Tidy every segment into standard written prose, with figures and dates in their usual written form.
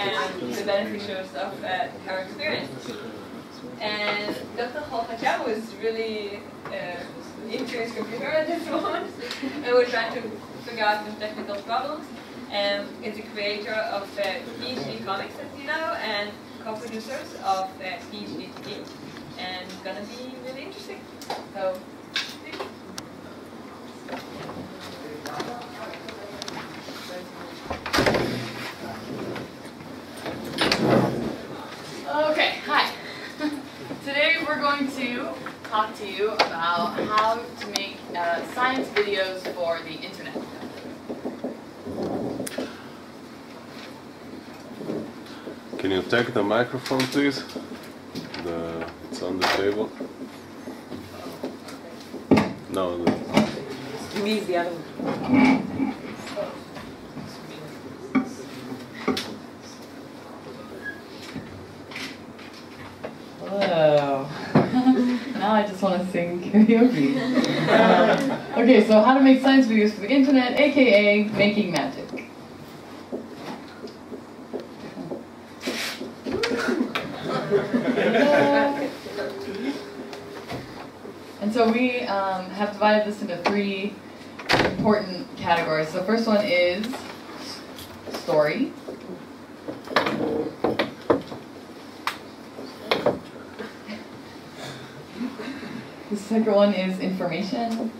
and the beneficiaries of her experience. And Dr. Jorge Cham was really into his computer at this moment, and we're trying to figure out some technical problems. Is the creator of PhD Comics, as you know, and co-producers of PhD TV, and it's gonna be really interesting. So, okay, hi. Today we're going to talk to you about how to make science videos for the internet. Can you take the microphone, please? It's on the table. No. You need the other one. Hello. Now I just want to sing karaoke. Okay, so how to make science videos for the internet, aka making magic. And so we have divided this into three important categories. So the first one is story. The second one is information.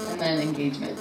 And then engagement.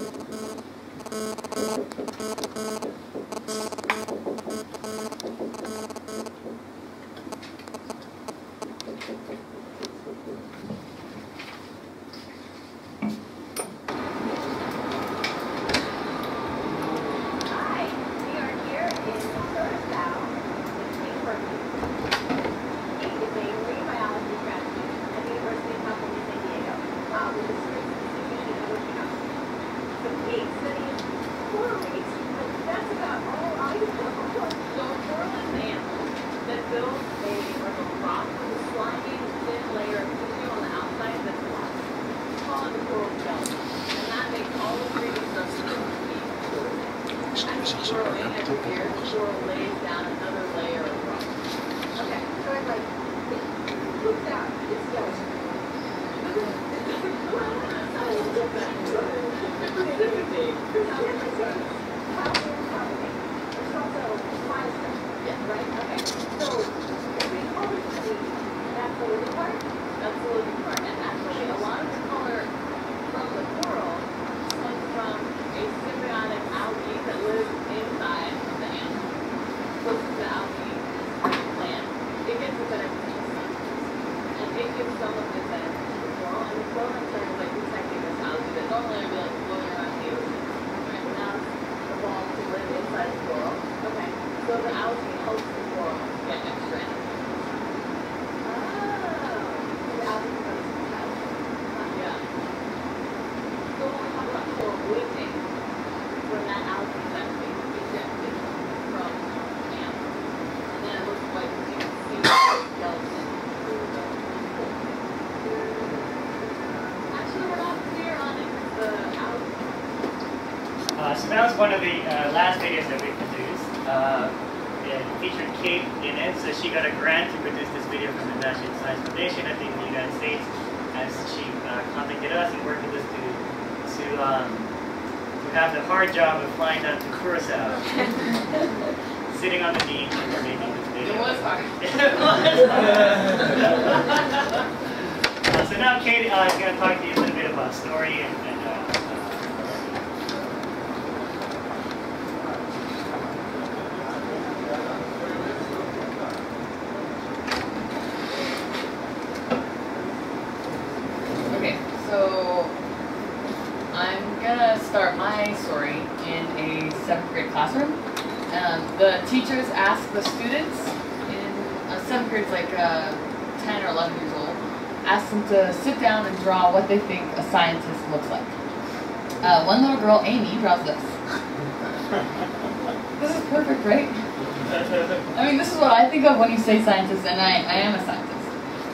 So that was one of the last videos that we produced. It featured Kate in it, so she got a grant to produce this video from the National Science Foundation, I think, in the United States, as she contacted us and worked with us to have the hard job of flying down to Curacao, sitting on the beach and making this video. It was hard. So now Kate is going to talk to you a little bit about story and So I'm gonna start my story in a 7th grade classroom. The teachers ask the students in 7th grade, like 10 or 11 years old, ask them to sit down and draw what they think a scientist looks like. One little girl, Amy, draws this. This is perfect, right? I mean, this is what I think of when you say scientist, and I am a scientist.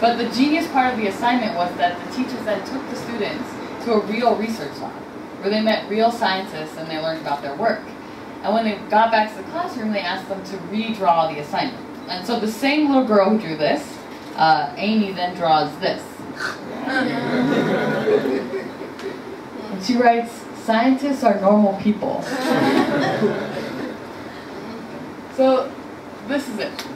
But the genius part of the assignment was that the teachers then took the students to a real research lab, where they met real scientists and they learned about their work. And when they got back to the classroom, they asked them to redraw the assignment. And so the same little girl who drew this, Amy, then draws this. And she writes, "Scientists are normal people." So this is it.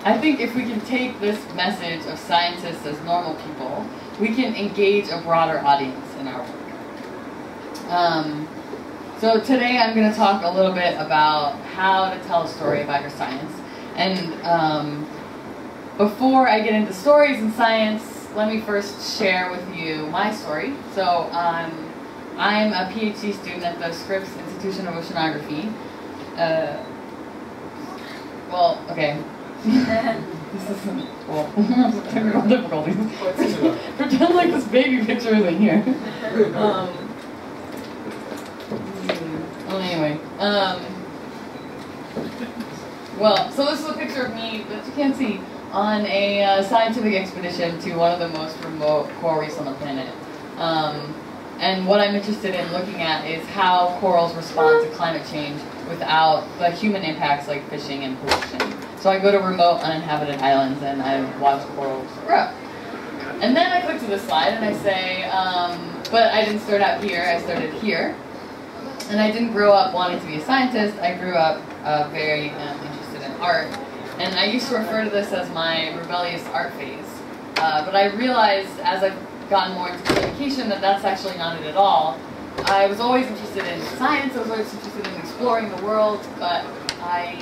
I think if we can take this message of scientists as normal people, we can engage a broader audience in our work. So today I'm going to talk a little bit about how to tell a story about your science. And before I get into stories and science, let me first share with you my story. So I'm a PhD student at the Scripps Institution of Oceanography. Well, okay. This isn't, well, technical difficulties. Pretend like this baby picture isn't here. Well, anyway. Well, so this is a picture of me that you can't see on a scientific expedition to one of the most remote coral reefs on the planet. And what I'm interested in looking at is how corals respond to climate change without the human impacts like fishing and pollution. So I go to remote uninhabited islands and I watch corals grow. And then I click to this slide and I say, but I didn't start out here, I started here. And I didn't grow up wanting to be a scientist, I grew up very interested in art. And I used to refer to this as my rebellious art phase. But I realized as I've gotten more into communication that that's actually not it at all. I was always interested in science, I was always interested in exploring the world, but I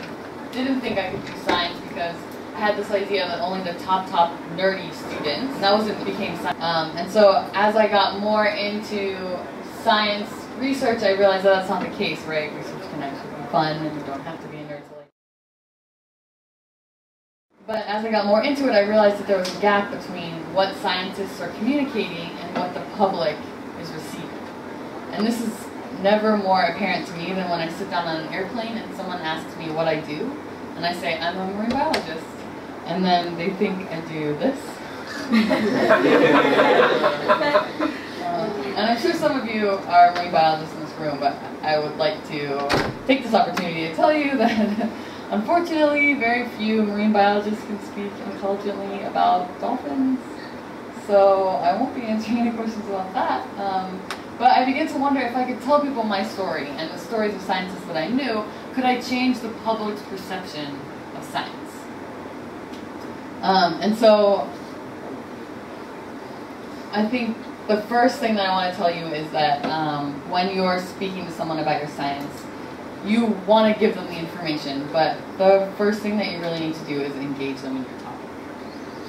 didn't think I could do science because I had this idea that only the top nerdy students, that was it became science. And so as I got more into science research, I realized that that's not the case, right? Research can actually be fun and you don't have to be a nerd to like. But as I got more into it, I realized that there was a gap between what scientists are communicating and what the public is receiving. And this is never more apparent to me than when I sit down on an airplane and someone asks me what I do, and I say, I'm a marine biologist. And then they think I do this. And I'm sure some of you are marine biologists in this room, but I would like to take this opportunity to tell you that unfortunately very few marine biologists can speak intelligently about dolphins. So I won't be answering any questions about that. But I began to wonder if I could tell people my story and the stories of scientists that I knew, could I change the public's perception of science? And so I think the first thing that I want to tell you is that when you're speaking to someone about your science, you want to give them the information, but the first thing that you really need to do is engage them in your topic.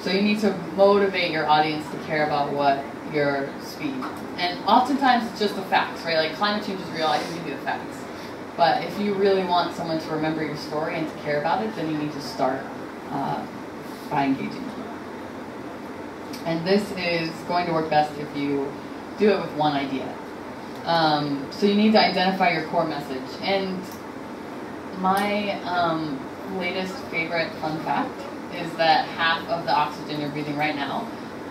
So you need to motivate your audience to care about what you're speaking. And oftentimes it's just the facts, right? Like climate change is real, I can give you the facts. But if you really want someone to remember your story and to care about it, then you need to start by engaging them. And this is going to work best if you do it with one idea. So you need to identify your core message. And my latest favorite fun fact is that half of the oxygen you're breathing right now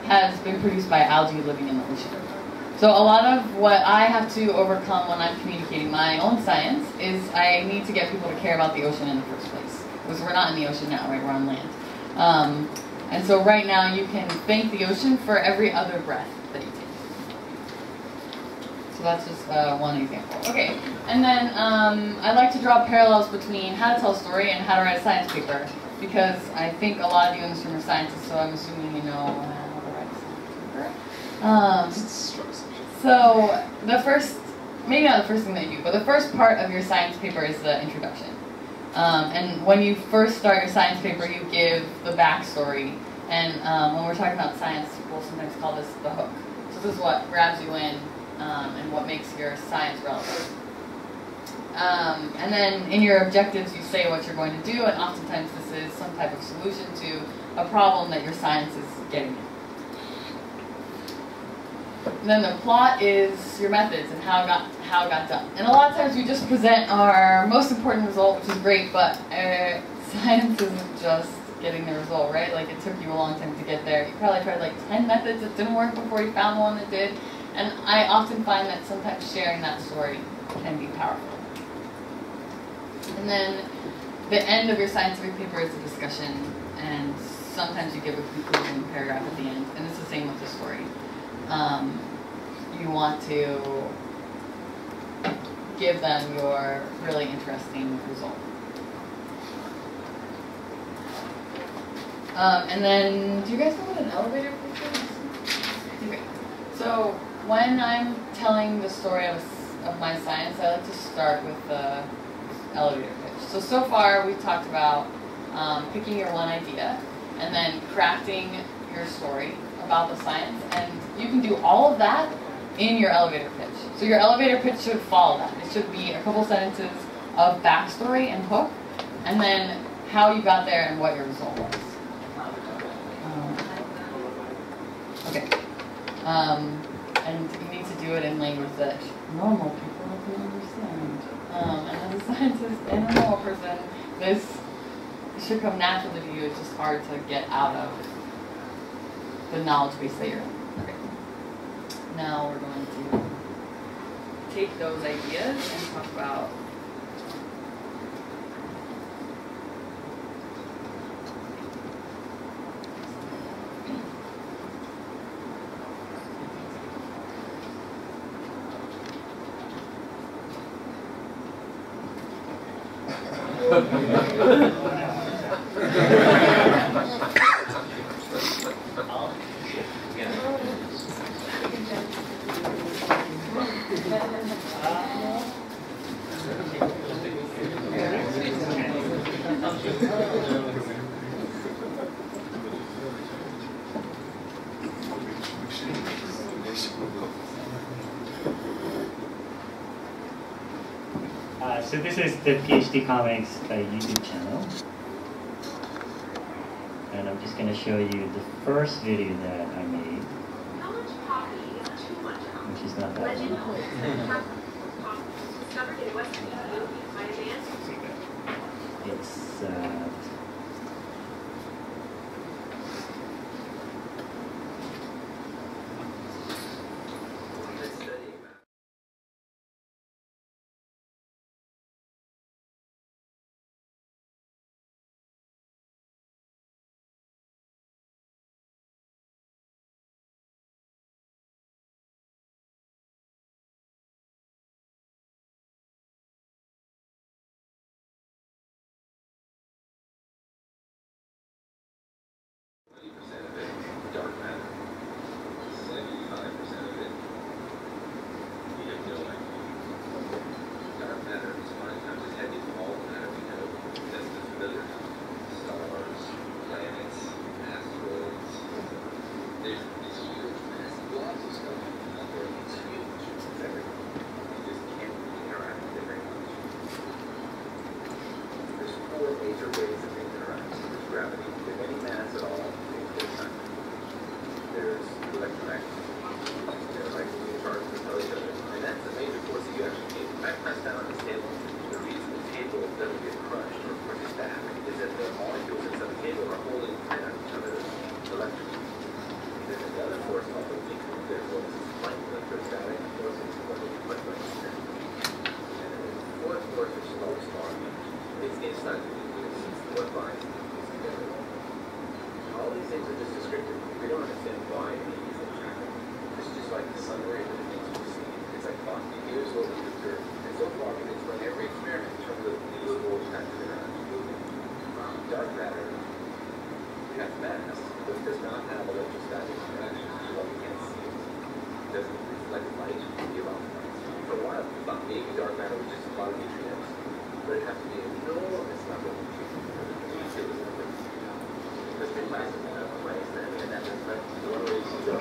has been produced by algae living in the ocean. So a lot of what I have to overcome when I'm communicating my own science is I need to get people to care about the ocean in the first place. Because we're not in the ocean now, right? We're on land. And so right now you can thank the ocean for every other breath that you take. So that's just one example. Okay, and then I like to draw parallels between how to tell a story and how to write a science paper. Because I think a lot of you in this room are scientists, so I'm assuming you know how to write a science paper. So the first, maybe not the first thing that you do, but the first part of your science paper is the introduction. And when you first start your science paper, you give the backstory. And when we're talking about science, we'll sometimes call this the hook. So this is what grabs you in and what makes your science relevant. And then in your objectives, you say what you're going to do, and oftentimes this is some type of solution to a problem that your science is getting at. And then the plot is your methods and how it got done. And a lot of times we just present our most important result, which is great, but science isn't just getting the result, right? Like it took you a long time to get there. You probably tried like 10 methods that didn't work before you found one that did. And I often find that sometimes sharing that story can be powerful. And then the end of your scientific paper is a discussion, and sometimes you give a conclusion paragraph at the end, and it's the same with the story. You want to give them your really interesting result. And then, do you guys know what an elevator pitch is? Okay. So when I'm telling the story of my science, I like to start with the elevator pitch. So far we've talked about picking your one idea and then crafting your story about the science, and you can do all of that in your elevator pitch. So your elevator pitch should follow that. It should be a couple sentences of backstory and hook, and then how you got there and what your result was. Okay. And you need to do it in language that normal people can understand. And as a scientist and a normal person, this should come naturally to you. It's just hard to get out of the knowledge base that you're in. Okay. Now we're going to take those ideas and talk about So this is the PhD Comics YouTube channel. And I'm just going to show you the first video that I made, which is not that one. It's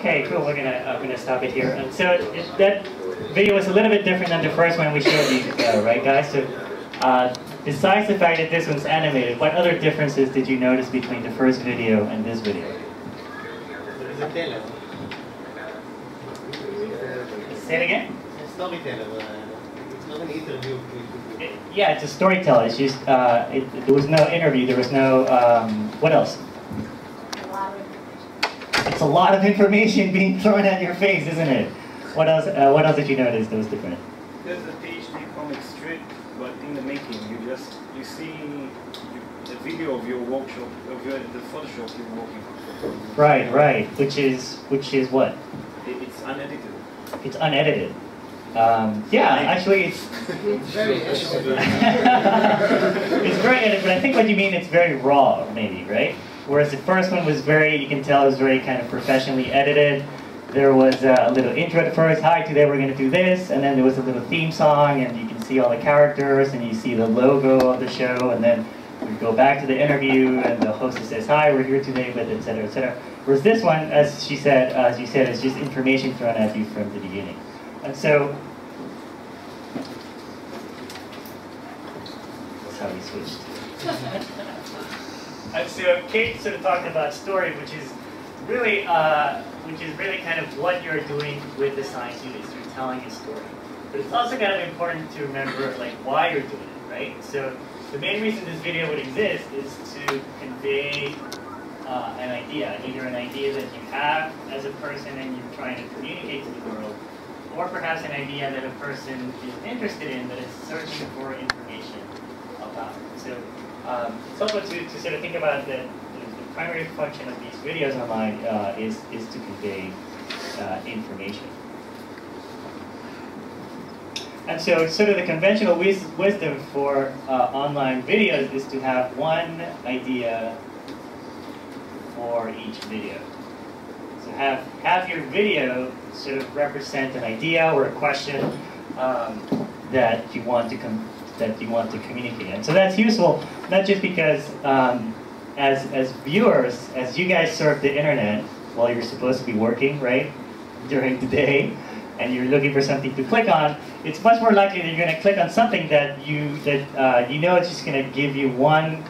okay, cool. We're gonna stop it here. And so that video was a little bit different than the first one we showed you, right, guys? So besides the fact that this one's animated, what other differences did you notice between the first video and this video? There is a teller. Say it again. A storyteller. It's not an interview. Yeah, it's a storyteller. It's just there was no interview. There was no what else? It's a lot of information being thrown at your face, isn't it? What else did you notice that was different? There's a PhD comic strip, but in the making, you see the video of your workshop, the Photoshop you're working on. Right. Which is what? It's unedited. It's unedited. Actually, it's very edited. it's very edited, but I think what you mean it's very raw, maybe, right? Whereas the first one was you can tell it was very kind of professionally edited. There was a little intro at first. Hi, today we're going to do this, and then there was a little theme song, and you can see all the characters, and you see the logo of the show, and then we go back to the interview, and the hostess says, "Hi, we're here today with," etc., etc. Whereas this one, as you said, is just information thrown at you from the beginning. And so that's how we switched. And so Kate sort of talked about story, which is really kind of what you're doing with the science units. You're telling a story. But it's also kind of important to remember like why you're doing it, right? So the main reason this video would exist is to convey an idea, either an idea that you have as a person and you're trying to communicate to the world, or perhaps an idea that a person is interested in that is searching for information about. So it's also to sort of think about that the primary function of these videos online is to convey information. And so sort of the conventional wisdom for online videos is to have one idea for each video. So have your video sort of represent an idea or a question that you want to communicate. And so that's useful not just because as viewers, as you guys surf the internet while you're supposed to be working, right, during the day, and you're looking for something to click on, it's much more likely that you're going to click on something that you know it's just going to give you one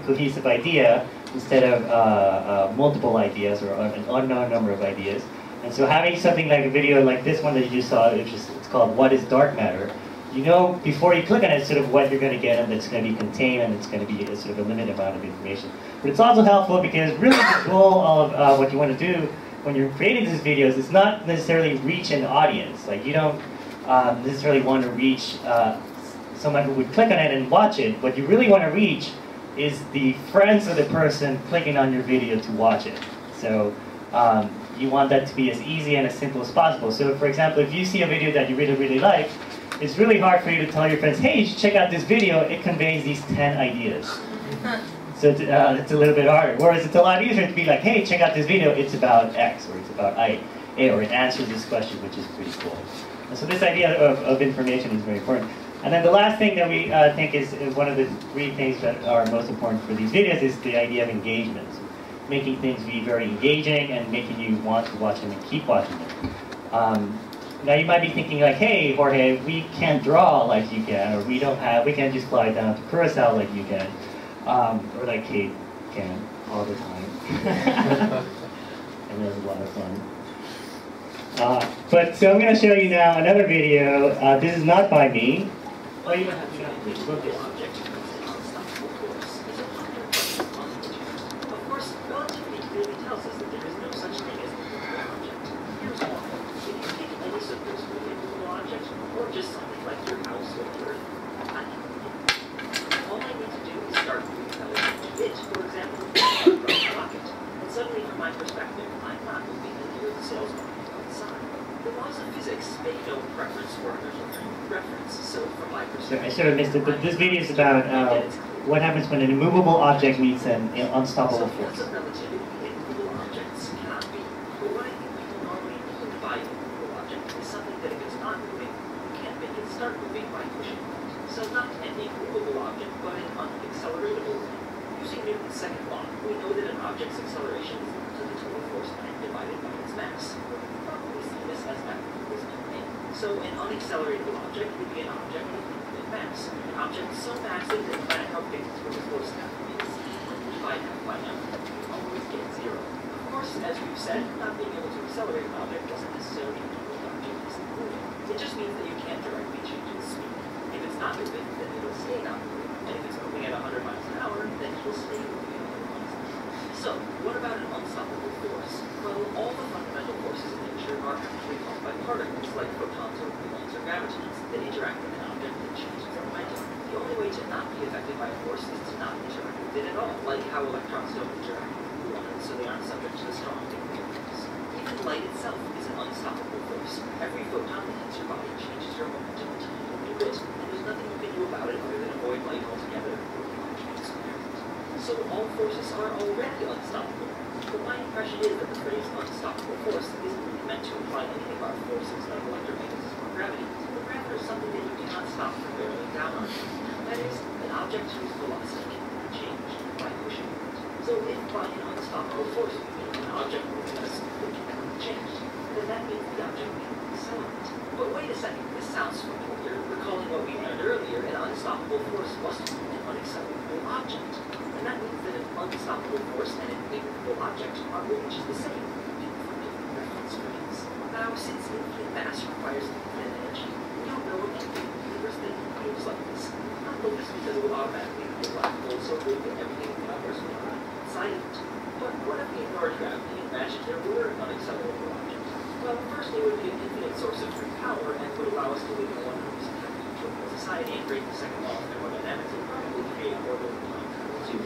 cohesive idea instead of multiple ideas or an unknown number of ideas. And so having something like a video like this one that you just saw, it's called "What is Dark Matter?" You know before you click on it sort of what you're going to get and it's going to be contained and it's going to be a sort of a limited amount of information. But it's also helpful because really the goal of what you want to do when you're creating these videos is not necessarily reach an audience. Like you don't necessarily want to reach someone who would click on it and watch it. What you really want to reach is the friends of the person clicking on your video to watch it. So you want that to be as easy and as simple as possible. So for example, if you see a video that you really, really like, it's really hard for you to tell your friends, hey, you should check out this video, it conveys these 10 ideas. So it's a little bit harder. Whereas it's a lot easier to be like, hey, check out this video, it's about X, or it's about A, or it answers this question, which is pretty cool. And so this idea of information is very important. And then the last thing that we think is one of the 3 things that are most important for these videos is the idea of engagement. So making things be very engaging and making you want to watch them and keep watching them. Now you might be thinking like, hey, Jorge, we can't draw like you can, or we can't just fly down to Curacao like you can, or like Kate can all the time. And there's a lot of fun. But so I'm going to show you now another video. This is not by me. Oh, you don't have to look this. Of course, relativity clearly tells us that there is no such thing as an immovable object. Here's why. If you pick any supposedly immovable object, or just something like your house or the earth, I can move it. All I need to do is start moving it. For example, from a rocket. And suddenly, from my perspective, I'm not moving the near the sails moving outside. The laws of physics make no preference for reference, so from my perspective... I sort of missed it, but this video is about what happens when an immovable object meets an unstoppable force. So relativity, immovable objects cannot be. But what I think people normally mean by immovable object is something that if it's not moving, you can't make it start moving by pushing on it. So not an immovable object, but an unacceleratable one. Using Newton's second law, we know that an object's acceleration is equal to the total force divided by its mass. We probably see this as mathematical speed. So an unaccelerated object would be an object with infinite mass. An object so massive that no matter how big its total force is, divide that by number, you always get 0. Of course, as we've said, not being able to accelerate an object doesn't necessarily mean the object isn't moving. It just means that you can't directly change its speed. If it's not moving, then it'll stay not moving. And if it's moving at 100 miles an hour, then it will stay moving at 100 miles an hour. So, what about an unstoppable force? Well, all the fundamental forces in nature are actually caused by particles. So all forces are already unstoppable. But my impression is that the phrase unstoppable force isn't really meant to imply anything about forces like electromagnetism or gravity, but rather something that you cannot stop from bearing down on. That is, an object whose velocity can be changed by pushing it. So if by an unstoppable force we mean an object moving at a speed that can be changed, then that means the object can accelerate. But wait a second, this sounds familiar. Recalling what we learned earlier, an unstoppable force must be an unaccelerable object. And that means that an unstoppable force and an immovable object are really just the same, even from different reference frames. Now, since infinite mass requires infinite energy, we don't know of anything in the universe that behaves like this. Not the least because it would automatically be a black hole so big that everything in the universe would be inside of it. But what if we ignored gravity and imagined there were unaccelerable objects? Well, first it would be an infinite source of free power and would allow us to live in a 100% neutral society and break the second law of thermodynamics and probably create order of time travel too.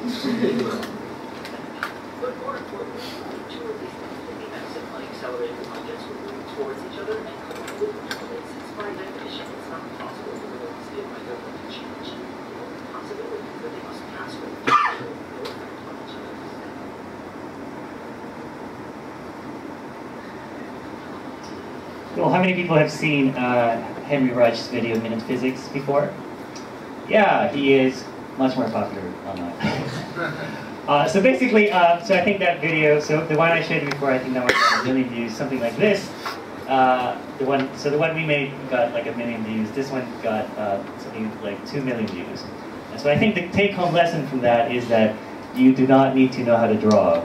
But more importantly, only two of these infinitely massive unaccelerated objects would move towards each other and collide with each other, since by definition it's not possible for the velocity of either of them to change. The only possibility is that they must pass with each other, no effect on each other. Well, how many people have seen Henry Reich's video Minute Physics before? Yeah, he is much more popular online. So basically, so I think that video, so the one I showed you before, I think that one got 1 million views, something like this. The one we made got like 1 million views. This one got something like 2 million views. And so I think the take-home lesson from that is that you do not need to know how to draw.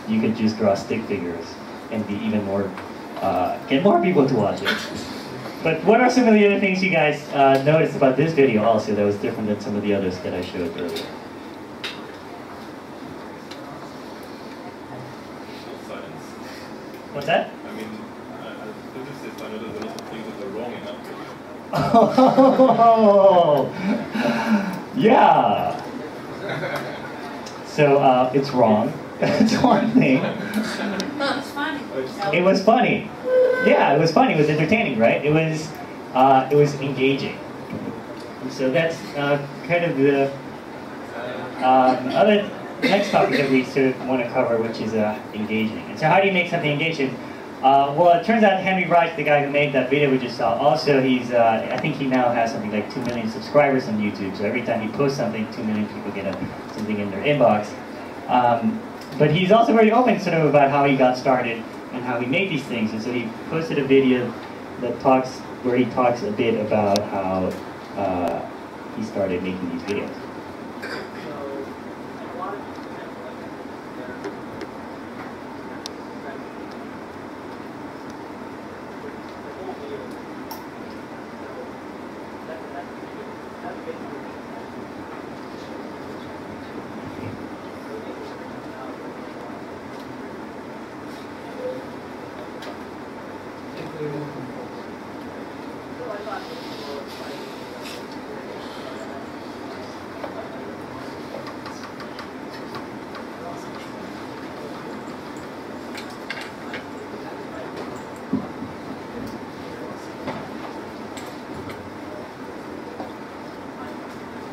You can just draw stick figures and be even more, get more people to watch it. But what are some of the other things you guys noticed about this video also that was different than some of the others that I showed earlier? Science. What's that? I mean, as a physicist, I know there's a lot of things that are wrong in that video. Oh, yeah. So it's wrong. That's one thing. Well, it's funny. It was funny. Yeah, it was funny. It was entertaining, right? It was engaging. And so that's kind of the other next topic that we sort of want to cover, which is engaging. And so how do you make something engaging? Well, it turns out Henry Reich, the guy who made that video we just saw, also he's, I think he now has something like 2 million subscribers on YouTube. So every time he posts something, 2 million people get something in their inbox. But he's also very open sort of about how he got started and how he made these things. And so he posted a video that where he talks a bit about how he started making these videos.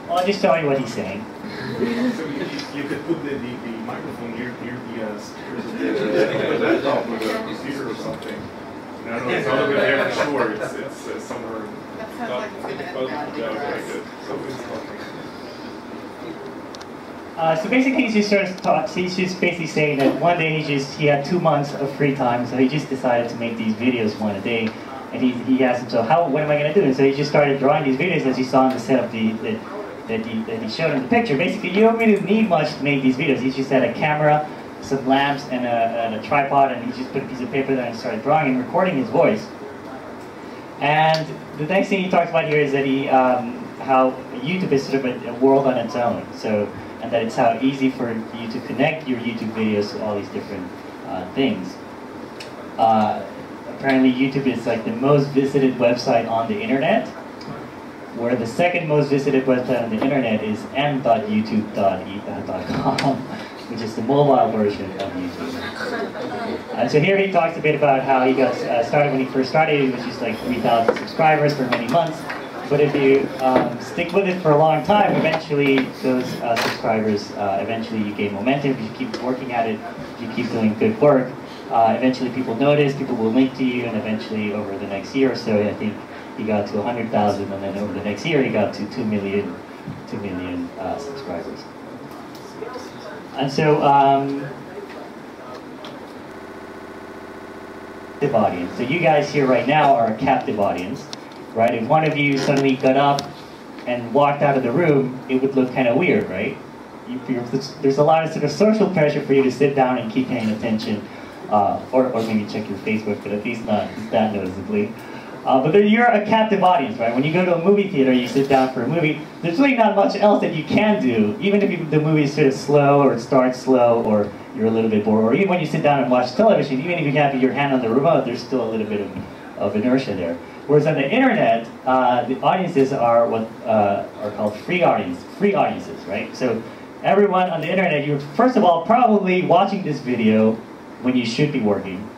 I'll just tell you what he's saying. So you could put the microphone near the speakers of the laptop or the computer or something. I don't know, it's not over there for sure. It's somewhere. That sounds like it's going to end badly. Yeah, very good. So it's So basically, he's just basically saying that one day he had 2 months of free time, so he just decided to make these videos one a day. And he asked himself, what am I going to do? And so he just started drawing these videos as you saw in the setup that he showed in the picture. Basically, you don't really need much to make these videos. He just had a camera, some lamps, and a tripod, and he just put a piece of paper there and started drawing and recording his voice. And the next thing he talks about here is that how YouTube is sort of a world on its own. So, and that it's how easy for you to connect your YouTube videos to all these different things. Apparently, YouTube is like the most visited website on the internet, where the second most visited website on the internet is m.youtube.com, which is the mobile version of YouTube. And so here he talks a bit about how he got started when he first started. It was just like 3,000 subscribers for many months. But if you stick with it for a long time, eventually those subscribers, eventually you gain momentum. If you keep working at it, if you keep doing good work, eventually people notice, people will link to you, and eventually over the next year or so, I think he got to 100,000, and then over the next year he got to 2 million subscribers. And so, captive audience. So you guys here right now are a captive audience, right? If one of you suddenly got up and walked out of the room, it would look kind of weird, right? There's a lot of sort of social pressure for you to sit down and keep paying attention, or maybe check your Facebook, but at least not that noticeably. But you're a captive audience, right? When you go to a movie theater, you sit down for a movie, there's really not much else that you can do, even if the movie is sort of slow, or it starts slow, or you're a little bit bored, or even when you sit down and watch television, even if you have your hand on the remote, there's still a little bit of inertia there. Whereas on the internet, the audiences are what are called free audiences, right? So everyone on the internet, you're first of all probably watching this video when you should be working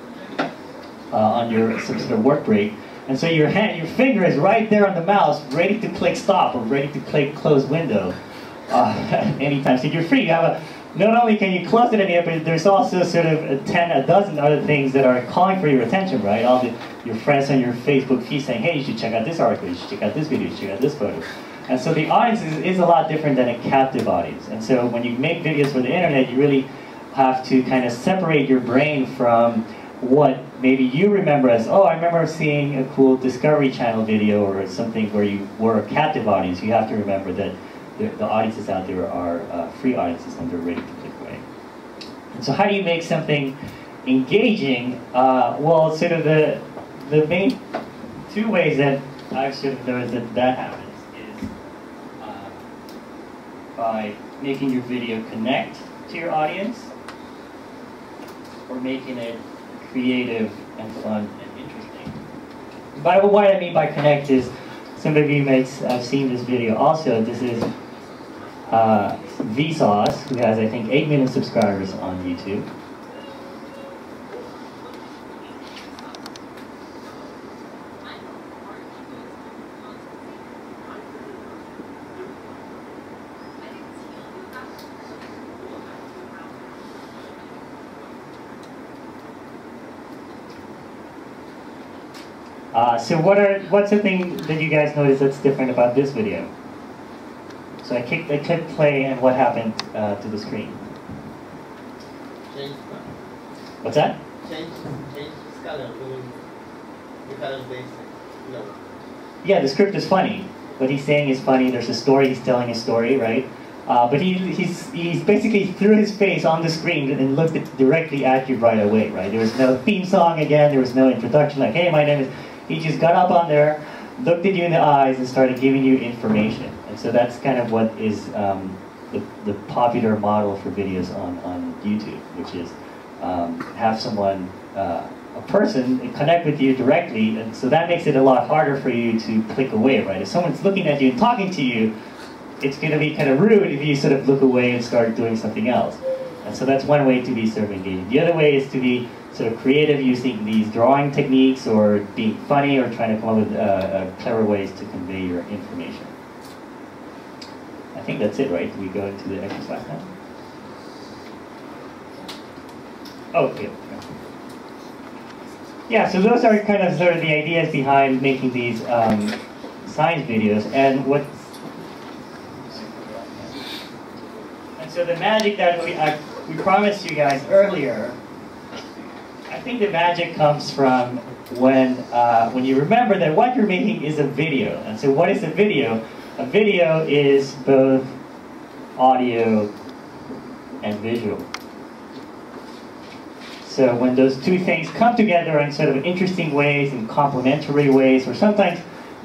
on your some sort of work break. And so your finger is right there on the mouse, ready to click stop or ready to click close window anytime. So you're free. You have not only can you close it any, but there's also sort of a dozen other things that are calling for your attention, right? Your friends on your Facebook feed saying, hey, you should check out this article, you should check out this video, you should check out this photo. And so the audience is a lot different than a captive audience. And so when you make videos for the internet, you really have to kind of separate your brain from what maybe you remember as, oh, I remember seeing a cool Discovery Channel video or something where you were a captive audience. You have to remember that the audiences out there are free audiences and they're ready to click away. And so how do you make something engaging? Well, sort of the main two ways that I've sort of noticed that happens is by making your video connect to your audience or making it creative and fun and interesting. But what I mean by connect is, some of you may have seen this video also. This is Vsauce, who has I think 8 million subscribers on YouTube. So what's the thing that you guys notice that's different about this video? So I clicked play, and what happened to the screen? Change. What's that? Change color. The color based. No. Yeah, the script is funny. What he's saying is funny. There's a story. He's telling a story, right? But he's basically threw his face on the screen and looked directly at you right away, right? There was no theme song again. There was no introduction like, hey, my name is... He just got up on there, looked at you in the eyes, and started giving you information. And so that's kind of what is the popular model for videos on YouTube, which is have someone, a person, connect with you directly. And so that makes it a lot harder for you to click away, right? If someone's looking at you and talking to you, it's going to be kind of rude if you sort of look away and start doing something else. And so that's one way to be sort of engaging. The other way is to be sort of creative, using these drawing techniques or being funny or trying to come up with clever ways to convey your information. I think that's it, right? Do we go into the exercise now? Oh, yeah. Yeah, so those are kind of sort of the ideas behind making these science videos. And so the magic that we promised you guys earlier, I think the magic comes from when you remember that what you're making is a video. And so what is a video? A video is both audio and visual. So when those two things come together in sort of interesting ways and complementary ways, or sometimes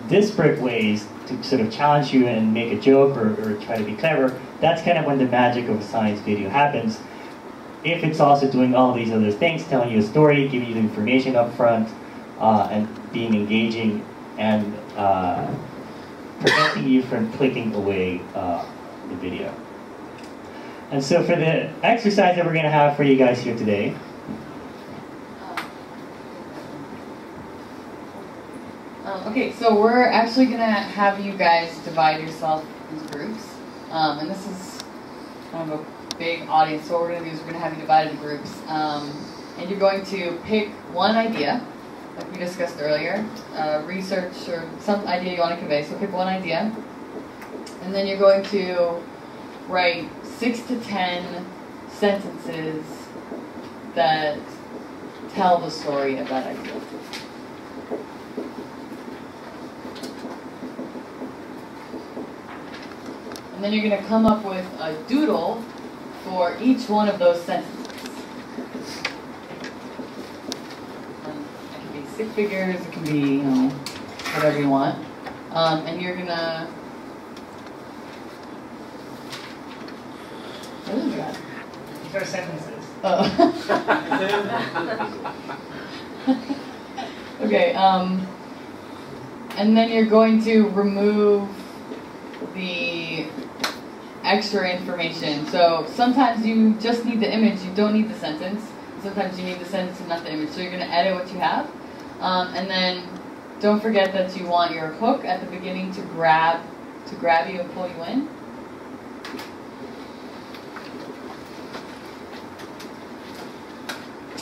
disparate ways to sort of challenge you and make a joke or try to be clever, that's kind of when the magic of a science video happens. If it's also doing all these other things, telling you a story, giving you the information up front, and being engaging, and preventing you from clicking away the video. And so for the exercise that we're going to have for you guys here today, Okay, so we're actually going to have you guys divide yourself into groups. And this is kind of a big audience, so what we're going to do is we're going to have you divided into groups. And you're going to pick one idea, like we discussed earlier, research or some idea you want to convey, so pick one idea. And then you're going to write 6 to 10 sentences that tell the story of that idea. And then you're going to come up with a doodle for each one of those sentences. And it can be stick figures, it can be, whatever you want. And you're going to... What is that? These are sentences. Oh. Okay, and then you're going to remove the extra information. So sometimes you just need the image, you don't need the sentence. Sometimes you need the sentence and not the image. So you're going to edit what you have. And then don't forget that you want your hook at the beginning to grab you and pull you in.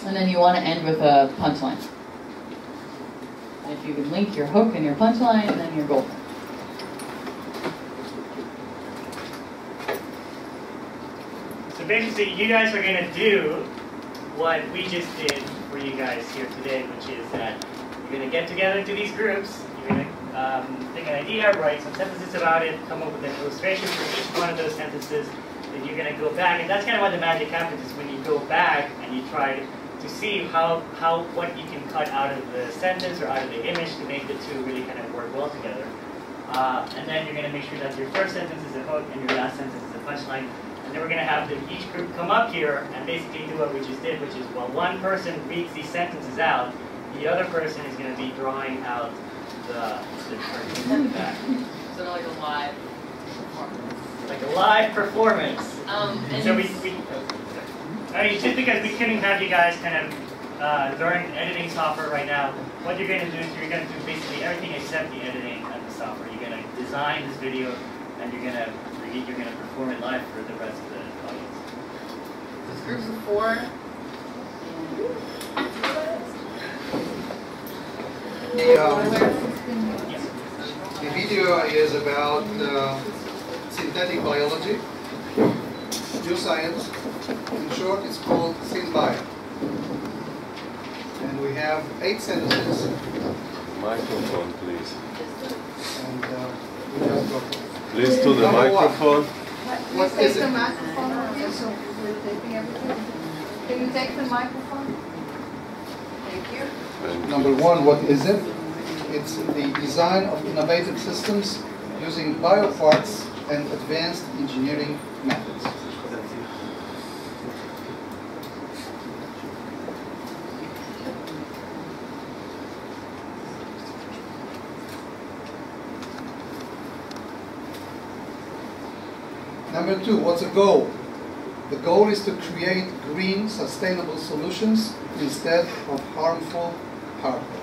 And then you want to end with a punchline. And if you can link your hook and your punchline, then you're golden. So basically, you guys are going to do what we just did for you guys here today, which is that you're going to get together into these groups, you're going to take an idea, write some sentences about it, come up with an illustration for each one of those sentences, then you're going to go back, and that's kind of what the magic happens, is when you go back and you try to see what you can cut out of the sentence or out of the image to make the two really kind of work well together. And then you're going to make sure that your first sentence is a hook and your last sentence is a punchline. And then we're going to have each group come up here and basically do what we just did, which is while one person reads these sentences out, the other person is going to be drawing out the back. So like a live performance. Like a live performance. So just because we couldn't have you guys kind of learn editing software right now, what you're going to do is you're going to do basically everything except the editing of the software. You're going to design this video and you're going to perform it live for the rest of the audience. There's groups of 4. The video is about synthetic biology, new science. In short, it's called SynBio. And we have 8 sentences. Microphone, please. And we just go. Please to the microphone. What is it? The microphone on you, so we're taping everything. Can you take the microphone? Thank you. Number 1, what is it? It's the design of innovative systems using bioparts and advanced engineering methods. Number 2, what's the goal? The goal is to create green, sustainable solutions instead of harmful hardware.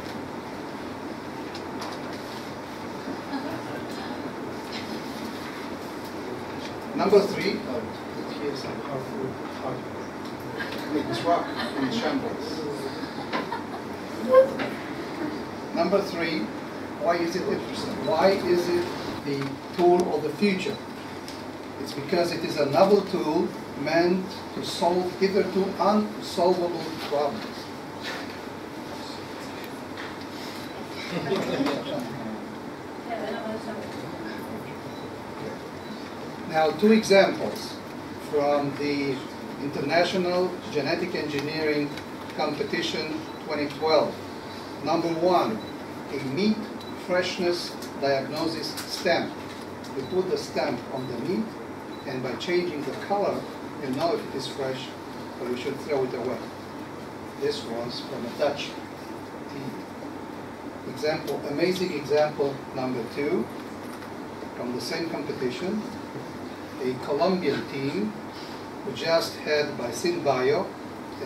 Number 3, here's some harmful hardware. It's rock in shambles. Number 3, why is it interesting? Why is it the tool of the future? It's because it is a novel tool meant to solve hitherto unsolvable problems. Now, 2 examples from the International Genetic Engineering Competition 2012. Number 1, a meat freshness diagnosis stamp. You put the stamp on the meat, and by changing the color, you know if it is fresh or you should throw it away. This was from a Dutch team. Example, amazing example number 2, from the same competition. A Colombian team who just had, by SynBio,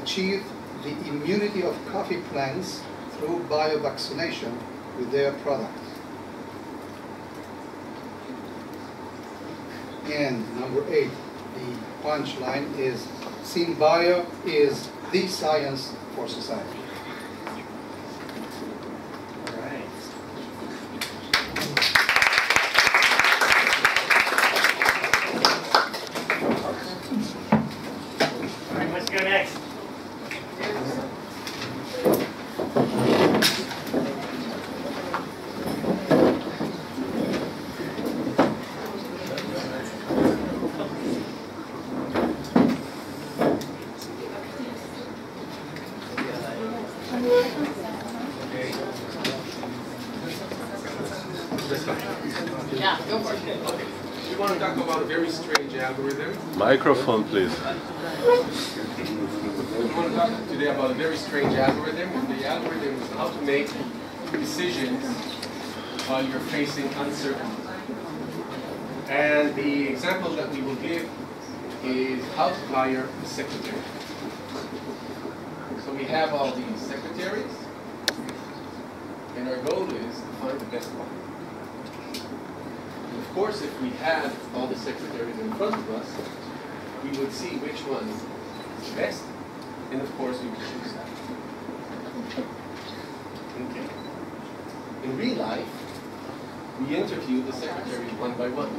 achieved the immunity of coffee plants through biovaccination with their product. And number 8, the punchline is, SynBio is the science for society. All right. All right, let's go next. Yeah, go for it. Okay. We want to talk about a very strange algorithm. Microphone, please. We want to talk today about a very strange algorithm. The algorithm is how to make decisions while you're facing uncertainty. And the example that we will give is how to hire a secretary. So we have all these secretaries, and our goal is to find the best one. Of course, if we had all the secretaries in front of us, we would see which one is the best, and of course we would choose that. Okay. In real life, we interview the secretaries one by one.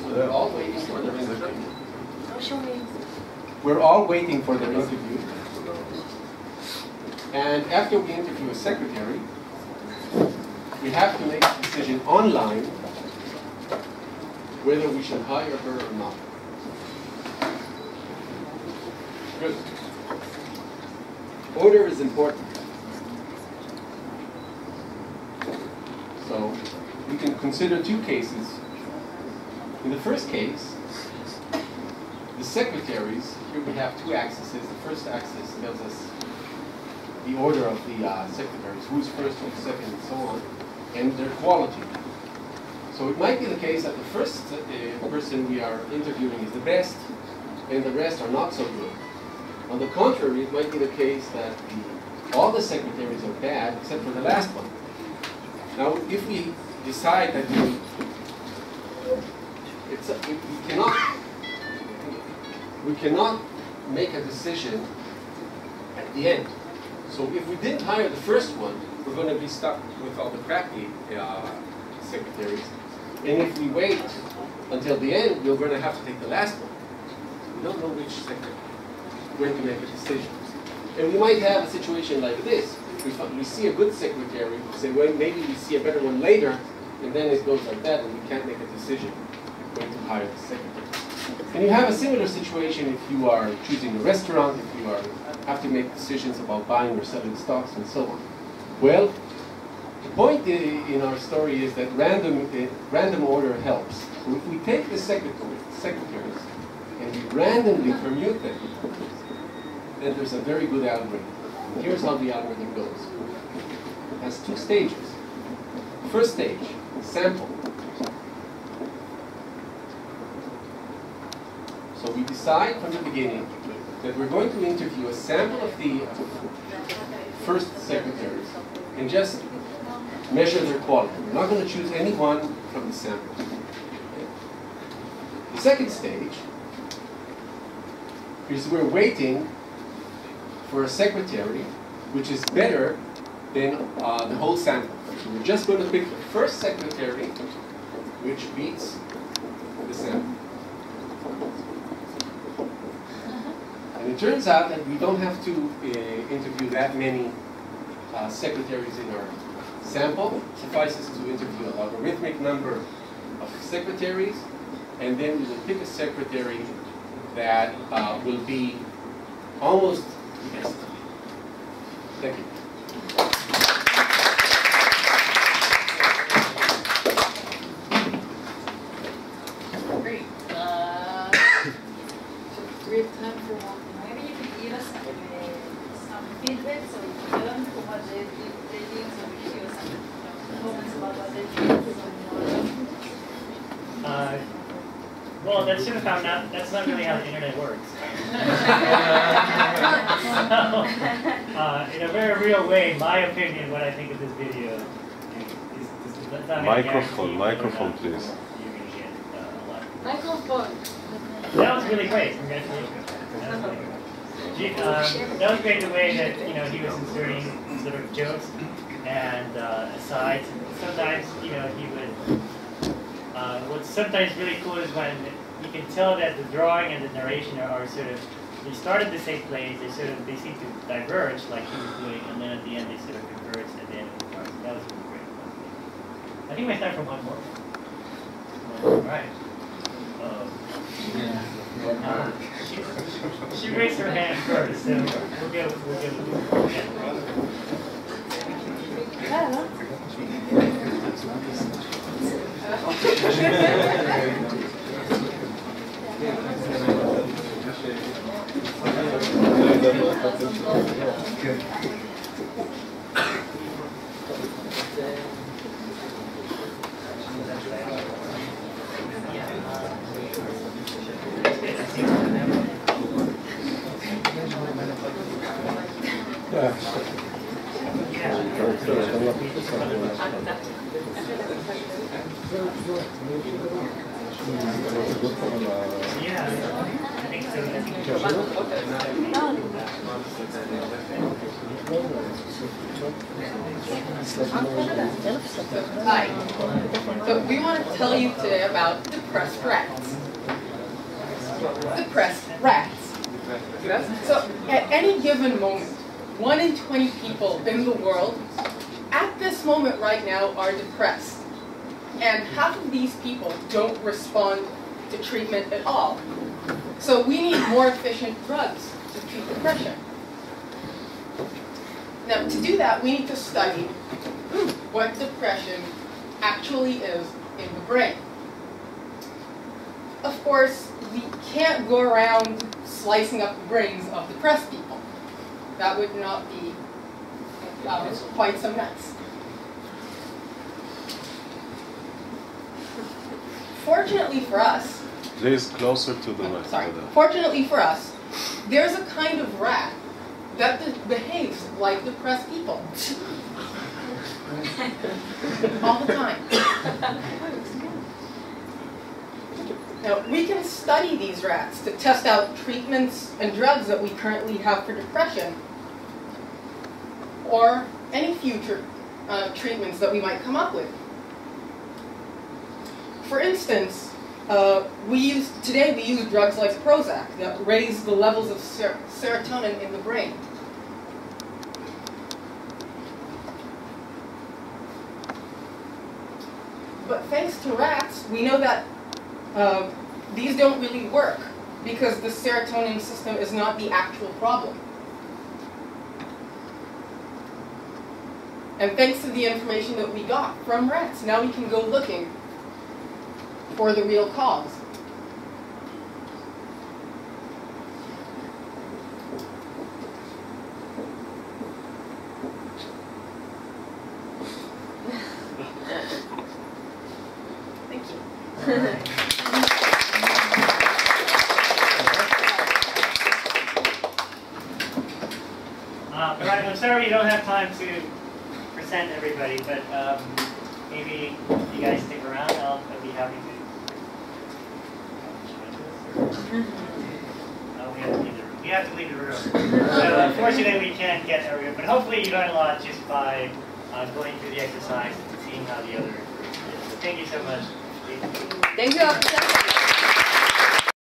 So they're all waiting for their interview. We're all waiting for their interview. And after we interview a secretary, we have to make a decision online whether we should hire her or not. Good. Order is important. So we can consider two cases. In the first case, the secretaries, here we have two axes. The first axis tells us the order of the secretaries, who's first, who's second, and so on, and their quality. So it might be the case that the first person we are interviewing is the best, and the rest are not so good. On the contrary, it might be the case that all the secretaries are bad, except for the last one. Now, if we decide that we cannot make a decision at the end. So if we didn't hire the first one, we're going to be stuck with all the crappy secretaries. And if we wait until the end, we're going to have to take the last one. We don't know which secretary we're going to make a decision. And we might have a situation like this. We see a good secretary, we say, well, maybe we see a better one later, and then it goes like that, and we can't make a decision when to hire the secretary. And you have a similar situation if you are choosing a restaurant, if you have to make decisions about buying or selling stocks and so on. Well, the point in our story is that random order helps. So if we take the secretaries and we randomly permute them, then there's a very good algorithm. And here's how the algorithm goes. It has two stages. First stage, sample. So we decide from the beginning that we're going to interview a sample of the first secretaries and just measure their quality. We're not going to choose any one from the sample. The second stage is we're waiting for a secretary which is better than the whole sample. So we're just going to pick the first secretary which beats the sample. And it turns out that we don't have to interview that many secretaries in our sample. It suffices to interview a logarithmic number of secretaries, and then we will pick a secretary that will be almost the best. Thank you. Great. We have time for one. Maybe you could give us some feedback so we can learn from what they did, so we can give us some comments about what they did. Well, that's soon found out that's not really how the internet works. In a very real way, my opinion, what I think of this video is not Microphone, please. You're going to get a lot. Microphone. That was really great. Congratulations. That was great the way that he was inserting sort of jokes and asides. Sometimes he would. What's sometimes really cool is when you can tell that the drawing and the narration are sort of, they started the same place, they seem to diverge like he was doing, and then at the end they sort of converge at the end of the part. So that was really great. I think we have time for one more. All right. She raised her hand first, so we'll give it. Hi. So we want to tell you today about depressed rats. Depressed rats. So at any given moment, 1 in 20 people in the world at this moment right now are depressed. And half of these people don't respond to treatment at all. So we need more efficient drugs to treat depression. Now, to do that, we need to study what depression actually is in the brain. Of course, we can't go around slicing up the brains of depressed people. That would not be quite so nice. Fortunately for us, please closer to the mic. Sorry. Fortunately for us, there's a kind of rat that behaves like depressed people all the time. Now, we can study these rats to test out treatments and drugs that we currently have for depression, or any future treatments that we might come up with. For instance, today we use drugs like Prozac that raise the levels of serotonin in the brain. But thanks to rats, we know that these don't really work because the serotonin system is not the actual problem. And thanks to the information that we got from rats, now we can go looking for the real cause. Thank you. Right, I'm sorry you don't have time to present everybody, but maybe you guys stick around. I'll be happy to. We have to leave the room. So unfortunately we can't get everyone, but hopefully you learn a lot just by going through the exercise and seeing how the other groups did. So thank you so much. Thank you.